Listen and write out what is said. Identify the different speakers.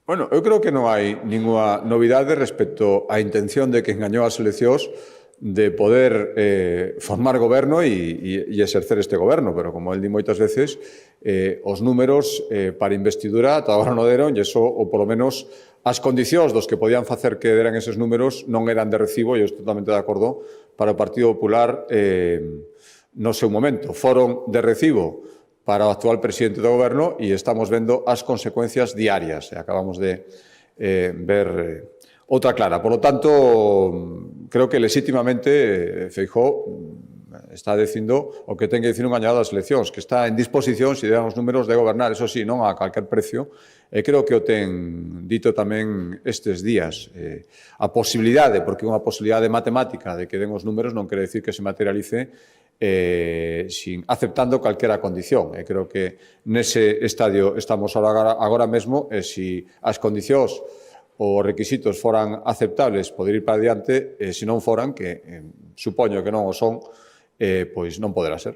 Speaker 1: Bueno, eu creo que non hai ninguna novidade respecto á intención de que engañou as eleccións de poder formar goberno e exercer este goberno, pero como el di moitas veces, os números para investidura ata agora non deron, e iso, ou polo menos as condicións dos que podían facer que deran eses números non eran de recibo, e eu estou totalmente de acordo, para o Partido Popular no seu momento. Foron de recibo para o actual presidente do goberno e estamos vendo as consecuencias diarias. Acabamos de ver outra clara. Por lo tanto, creo que legítimamente Feijóo está dicindo o que ten que dicir un gañador das eleccións, que está en disposición, se deran os números, de gobernar, eso sí, non a calquer precio, e creo que o ten dito tamén estes días. A posibilidade, porque unha posibilidade matemática de que den os números non quere decir que se materialice aceptando calquera condición. E creo que nese estadio estamos agora mesmo, e se as condicións ou os requisitos foran aceptables poder ir para adiante, se non foran, que supoño que non o son, pois non poderá ser.